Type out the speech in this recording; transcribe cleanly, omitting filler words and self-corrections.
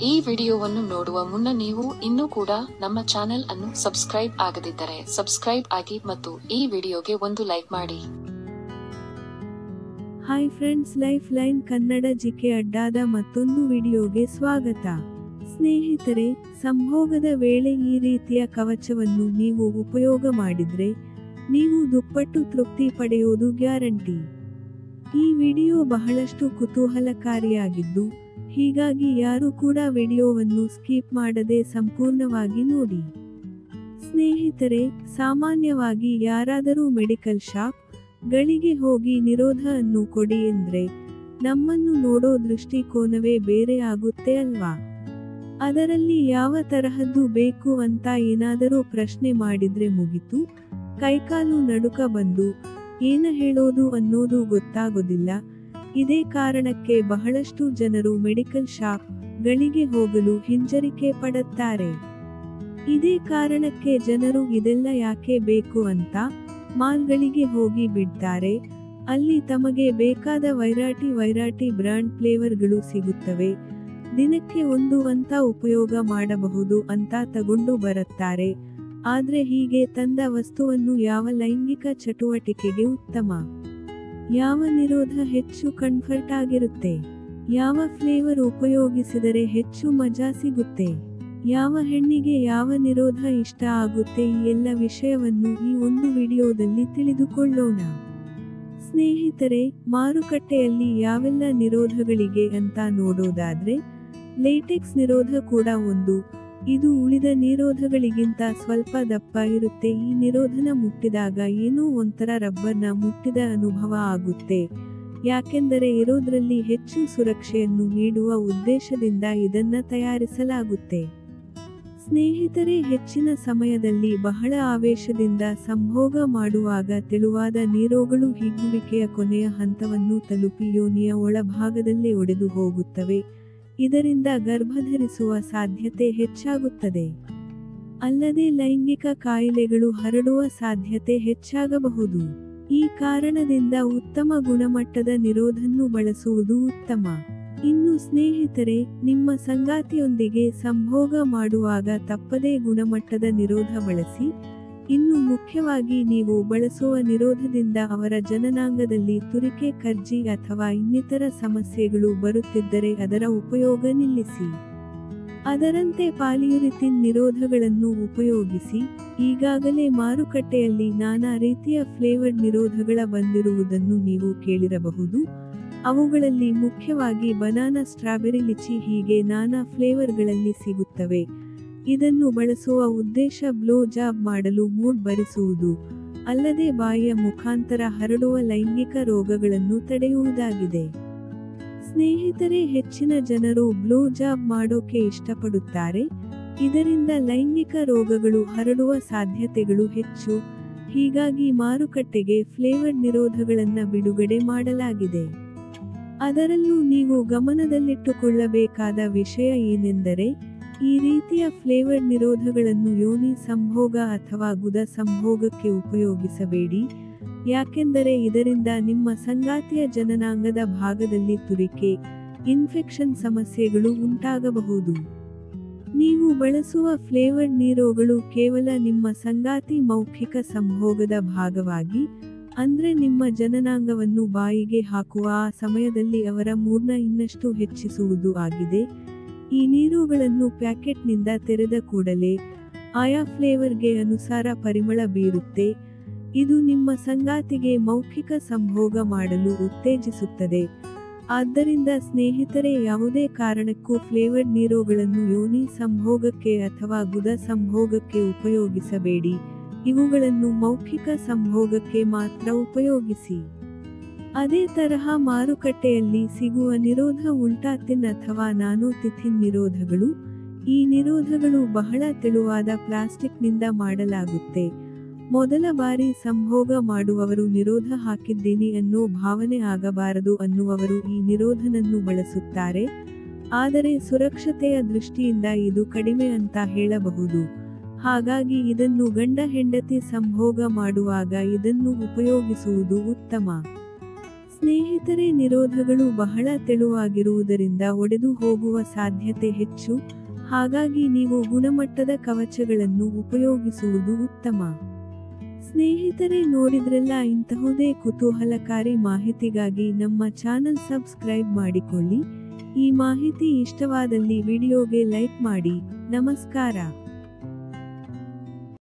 ಈ ವಿಡಿಯೋವನ್ನು ನೋಡುವ ಮುನ್ನ ನೀವು ಇನ್ನೂ ಕೂಡ ನಮ್ಮ ಚಾನೆಲ್ ಅನ್ನು ಸಬ್ಸ್ಕ್ರೈಬ್ ಆಗದಿದ್ದರೆ ಸಬ್ಸ್ಕ್ರೈಬ್ ಆಗಿ ಮತ್ತು ಈ ವಿಡಿಯೋಗೆ ಒಂದು ಲೈಕ್ ಮಾಡಿ. Hi friends, life line Kannada GK ಅಡ್ಡಾದ ಮತ್ತೊಂದು ವಿಡಿಯೋಗೆ ಸ್ವಾಗತ. ಸ್ನೇಹಿತರೆ, ಸಂಭೋಗದ ವೇಳೆ ಈ ರೀತಿಯ ಕವಚವನ್ನು ನೀವು ಉಪಯೋಗ ಮಾಡಿದ್ರೆ ನೀವು ದುಪ್ಪಟ್ಟು ತೃಪ್ತಿ ಪಡೆಯೋದು ಗ್ಯಾರಂಟಿ. ಈ ವಿಡಿಯೋ ಬಹಳಷ್ಟು ಕುತೂಹಲಕಾರಿಯಾಗಿದ್ದು, ಹೀಗಾಗಿ ಯಾರು ಕೂಡ ವಿಡಿಯೋವನ್ನು ಸ್ಕಿಪ್ ಮಾಡದೆ ಸಂಪೂರ್ಣವಾಗಿ ನೋಡಿ. ಸ್ನೇಹಿತರೆ, ಸಾಮಾನ್ಯವಾಗಿ ಯಾರಾದರೂ ಮೆಡಿಕಲ್ ಶಾಪ್ ಗಳಿಗೆ ಹೋಗಿ ನಿರೋಧ ಅನ್ನು ಕೊಡಿ ಎಂದ್ರೆ ನಮ್ಮನ್ನು ನೋಡೋ ದೃಷ್ಟಿಕೋನವೇ ಬೇರೆ ಆಗುತ್ತೆ ಅಲ್ವಾ? ಅದರಲ್ಲಿ ಯಾವ ತರಹದ್ದು ಬೇಕು ಅಂತ ಏನಾದರೂ ಪ್ರಶ್ನೆ ಮಾಡಿದ್ರೆ ಮುಗಿತು, ಕೈಕಾಲು ನಡುಕ ಬಂದು ಏನ ಹೇಳೋದು ಅನ್ನೋದು ಗೊತ್ತಾಗೋದಿಲ್ಲ. ಇದೇ ಕಾರಣಕ್ಕೆ ಬಹಳಷ್ಟು ಜನರು ಮೆಡಿಕಲ್ ಶಾಪ್ ಗಳಿಗೆ ಹೋಗಲು ಹಿಂಜರಿಕೆ ಪಡುತ್ತಾರೆ. ಇದೇ ಕಾರಣಕ್ಕೆ ಜನರು ಇದೆಲ್ಲ ಯಾಕೆ ಬೇಕು ಅಂತ ಮಾಲ್ಗಳಿಗೆ ಹೋಗಿ ಬಿಡ್ತಾರೆ. ಅಲ್ಲಿ ತಮಗೆ ಬೇಕಾದ ವೈರಾಟಿ ಬ್ರ್ಯಾಂಡ್ ಫ್ಲೇವರ್ಗಳು ಸಿಗುತ್ತವೆ. ದಿನಕ್ಕೆ ಒಂದು ಅಂತ ಉಪಯೋಗ ಮಾಡಬಹುದು ಅಂತ ತಗೊಂಡು ಬರುತ್ತಾರೆ. ಆದ್ರೆ ಹೀಗೆ ತಂದ ವಸ್ತುವನ್ನು ಯಾವ ಲೈಂಗಿಕ ಚಟುವಟಿಕೆಗೆ ಉತ್ತಮ, ಯಾವ ನಿರೋಧ ಹೆಚ್ಚು ಕಂಫರ್ಟ್ ಆಗಿರುತ್ತೆ, ಯಾವ ಫ್ಲೇವರ್ ಉಪಯೋಗಿಸಿದರೆ ಹೆಚ್ಚು ಮಜಾ ಸಿಗುತ್ತೆ, ಯಾವ ಹೆಣ್ಣಿಗೆ ಯಾವ ನಿರೋಧ ಇಷ್ಟ ಆಗುತ್ತೆ, ಈ ಎಲ್ಲ ವಿಷಯವನ್ನು ಈ ಒಂದು ವಿಡಿಯೋದಲ್ಲಿ ತಿಳಿದುಕೊಳ್ಳೋಣ. ಸ್ನೇಹಿತರೆ, ಮಾರುಕಟ್ಟೆಯಲ್ಲಿ ಯಾವೆಲ್ಲ ನಿರೋಧಗಳಿವೆ ಅಂತ ನೋಡೋದಾದ್ರೆ, ಲೇಟೆಕ್ಸ್ ನಿರೋಧ ಕೂಡ ಒಂದು. ಇದು ಉಳಿದ ನಿರೋಧಗಳಿಗಿಂತ ಸ್ವಲ್ಪ ದಪ್ಪ ಇರುತ್ತೆ. ಈ ನಿರೋಧನ ಮುಟ್ಟಿದಾಗ ಏನೋ ಒಂಥರ ರಬ್ಬರ್ನ ಮುಟ್ಟಿದ ಅನುಭವ ಆಗುತ್ತೆ. ಯಾಕೆಂದರೆ ಇರೋದ್ರಲ್ಲಿ ಹೆಚ್ಚು ಸುರಕ್ಷೆಯನ್ನು ನೀಡುವ ಉದ್ದೇಶದಿಂದ ಇದನ್ನ ತಯಾರಿಸಲಾಗುತ್ತೆ. ಸ್ನೇಹಿತರೆ, ಹೆಚ್ಚಿನ ಸಮಯದಲ್ಲಿ ಬಹಳ ಆವೇಶದಿಂದ ಸಂಭೋಗ ಮಾಡುವಾಗ ತೆಳುವಾದ ನೀರೋಗಳು ಹಿಗ್ಗುವಿಕೆಯ ಕೊನೆಯ ಹಂತವನ್ನು ತಲುಪಿ ಯೋನಿಯ ಒಳಭಾಗದಲ್ಲೇ ಒಡೆದು ಹೋಗುತ್ತವೆ. ಇದರಿಂದ ಗರ್ಭಧರಿಸುವ ಸಾಧ್ಯತೆ ಹೆಚ್ಚಾಗುತ್ತದೆ. ಅಲ್ಲದೆ ಲೈಂಗಿಕ ಕಾಯಿಲೆಗಳು ಹರಡುವ ಸಾಧ್ಯತೆ ಹೆಚ್ಚಾಗಬಹುದು. ಈ ಕಾರಣದಿಂದ ಉತ್ತಮ ಗುಣಮಟ್ಟದ ನಿರೋಧನ್ನು ಬಳಸುವುದು ಉತ್ತಮ. ಇನ್ನು ಸ್ನೇಹಿತರೆ, ನಿಮ್ಮ ಸಂಗಾತಿಯೊಂದಿಗೆ ಸಂಭೋಗ ಮಾಡುವಾಗ ತಪ್ಪದೇ ಗುಣಮಟ್ಟದ ನಿರೋಧ ಬಳಸಿ. ಇನ್ನು ಮುಖ್ಯವಾಗಿ ನೀವು ಬಳಸುವ ನಿರೋಧದಿಂದ ಅವರ ಜನನಾಂಗದಲ್ಲಿ ತುರಿಕೆ, ಕರ್ಜಿ ಅಥವಾ ಇನ್ನಿತರ ಸಮಸ್ಯೆಗಳು ಬರುತ್ತಿದ್ದರೆ ಅದರ ಉಪಯೋಗ ನಿಲ್ಲಿಸಿ. ಅದರಂತೆ ಪಾಲಿಯುರಿಥಿನ್ ನಿರೋಧಗಳನ್ನು ಉಪಯೋಗಿಸಿ. ಈಗಾಗಲೇ ಮಾರುಕಟ್ಟೆಯಲ್ಲಿ ನಾನಾ ರೀತಿಯ ಫ್ಲೇವರ್ಡ್ ನಿರೋಧಗಳ ಬಂದಿರುವುದನ್ನು ನೀವು ಕೇಳಿರಬಹುದು. ಅವುಗಳಲ್ಲಿ ಮುಖ್ಯವಾಗಿ ಬನಾನಾ, ಸ್ಟ್ರಾಬೆರಿ, ಲಿಚಿ ಹೀಗೆ ನಾನಾ ಫ್ಲೇವರ್ಗಳಲ್ಲಿ ಸಿಗುತ್ತವೆ. ಇದನ್ನು ಬಳಸುವ ಉದ್ದೇಶ ಬ್ಲೋ ಜಾಬ್ ಮಾಡಲು ಮೂಡ್ ಬರಿಸುವುದು, ಅಲ್ಲದೆ ಬಾಯಿಯ ಮುಖಾಂತರ ಹರಡುವ ಲೈಂಗಿಕ ರೋಗಗಳನ್ನು ತಡೆಯುವುದಾಗಿದೆ. ಸ್ನೇಹಿತರೆ, ಹೆಚ್ಚಿನ ಜನರು ಬ್ಲೋ ಜಾಬ್ ಮಾಡೋಕೆ ಇಷ್ಟಪಡುತ್ತಾರೆ. ಇದರಿಂದ ಲೈಂಗಿಕ ರೋಗಗಳು ಹರಡುವ ಸಾಧ್ಯತೆಗಳು ಹೆಚ್ಚು. ಹೀಗಾಗಿ ಮಾರುಕಟ್ಟೆಗೆ ಫ್ಲೇವರ್ಡ್ ನಿರೋಧಗಳನ್ನ ಬಿಡುಗಡೆ ಮಾಡಲಾಗಿದೆ. ಅದರಲ್ಲೂ ನೀವು ಗಮನದಲ್ಲಿಟ್ಟುಕೊಳ್ಳಬೇಕಾದ ವಿಷಯ ಏನೆಂದರೆ, ಈ ರೀತಿಯ ಫ್ಲೇವರ್ಡ್ ನಿರೋಧಗಳನ್ನು ಯೋನಿ ಸಂಭೋಗ ಅಥವಾ ಗುದ ಸಂಭೋಗಕ್ಕೆ ಉಪಯೋಗಿಸಬೇಡಿ. ಯಾಕೆಂದರೆ ಇದರಿಂದ ನಿಮ್ಮ ಸಂಗಾತಿಯ ಜನನಾಂಗದ ಭಾಗದಲ್ಲಿ ತುರಿಕೆ, ಇನ್ಫೆಕ್ಷನ್ ಸಮಸ್ಯೆಗಳು ಉಂಟಾಗಬಹುದು. ನೀವು ಬಳಸುವ ಫ್ಲೇವರ್ಡ್ ನೀರೋಗಳು ಕೇವಲ ನಿಮ್ಮ ಸಂಗಾತಿ ಮೌಖಿಕ ಸಂಭೋಗದ ಭಾಗವಾಗಿ, ಅಂದ್ರೆ ನಿಮ್ಮ ಜನನಾಂಗವನ್ನು ಬಾಯಿಗೆ ಹಾಕುವ ಆ ಸಮಯದಲ್ಲಿ ಅವರ ಮೂಡ್ನ ಇನ್ನಷ್ಟು ಹೆಚ್ಚಿಸುವುದು ಆಗಿದೆ. ಈ ನೀರುಗಳನ್ನು ಪ್ಯಾಕೆಟ್ನಿಂದ ತೆರೆದ ಕೂಡಲೇ ಆಯಾ ಫ್ಲೇವರ್ಗೆ ಅನುಸಾರ ಪರಿಮಳ ಬೀರುತ್ತೆ. ಇದು ನಿಮ್ಮ ಸಂಗಾತಿಗೆ ಮೌಖಿಕ ಸಂಭೋಗ ಮಾಡಲು ಉತ್ತೇಜಿಸುತ್ತದೆ. ಆದ್ದರಿಂದ ಸ್ನೇಹಿತರೆ, ಯಾವುದೇ ಕಾರಣಕ್ಕೂ ಫ್ಲೇವರ್ಡ್ ನೀರೋಗಳನ್ನು ಯೋನಿ ಸಂಭೋಗಕ್ಕೆ ಅಥವಾ ಗುದ ಸಂಭೋಗಕ್ಕೆ ಉಪಯೋಗಿಸಬೇಡಿ. ಇವುಗಳನ್ನು ಮೌಖಿಕ ಸಂಭೋಗಕ್ಕೆ ಮಾತ್ರ ಉಪಯೋಗಿಸಿ. ಅದೇ ತರಹ ಮಾರುಕಟ್ಟೆಯಲ್ಲಿ ಸಿಗುವ ನಿರೋಧ ಉಲ್ಟಾಥಿನ್ ಅಥವಾ ನಾನೋಥಿಥಿನ್ ನಿರೋಧಗಳು. ಈ ನಿರೋಧಗಳು ಬಹಳ ತೆಳುವಾದ ಪ್ಲಾಸ್ಟಿಕ್ನಿಂದ ಮಾಡಲಾಗುತ್ತೆ. ಮೊದಲ ಬಾರಿ ಸಂಭೋಗ ಮಾಡುವವರು ನಿರೋಧ ಹಾಕಿದ್ದೀನಿ ಅನ್ನೋ ಭಾವನೆ ಆಗಬಾರದು ಅನ್ನುವವರು ಈ ನಿರೋಧನನ್ನು ಬಳಸುತ್ತಾರೆ. ಆದರೆ ಸುರಕ್ಷತೆಯ ದೃಷ್ಟಿಯಿಂದ ಇದು ಕಡಿಮೆ ಅಂತ ಹೇಳಬಹುದು. ಹಾಗಾಗಿ ಇದನ್ನು ಗಂಡ ಹೆಂಡತಿ ಸಂಭೋಗ ಮಾಡುವಾಗ ಇದನ್ನು ಉಪಯೋಗಿಸುವುದು ಉತ್ತಮ. ಸ್ನೇಹಿತರೆ, ನಿರೋಧಗಳು ಬಹಳ ತೆಳುವಾಗಿರುವುದರಿಂದ ಒಡೆದು ಹೋಗುವ ಸಾಧ್ಯತೆ ಹೆಚ್ಚು, ಹಾಗಾಗಿ ನೀವು ಗುಣಮಟ್ಟದ ಕವಚಗಳನ್ನು ಉಪಯೋಗಿಸುವುದು ಉತ್ತಮ. ಸ್ನೇಹಿತರೆ, ನೋಡಿದ್ರಲ್ಲ, ಇಂತಹುದೇ ಕುತೂಹಲಕಾರಿ ಮಾಹಿತಿಗಾಗಿ ನಮ್ಮ ಚಾನಲ್ ಸಬ್ಸ್ಕ್ರೈಬ್ ಮಾಡಿಕೊಳ್ಳಿ. ಈ ಮಾಹಿತಿ ಇಷ್ಟವಾದಲ್ಲಿ ವಿಡಿಯೋಗೆ ಲೈಕ್ ಮಾಡಿ. ನಮಸ್ಕಾರ.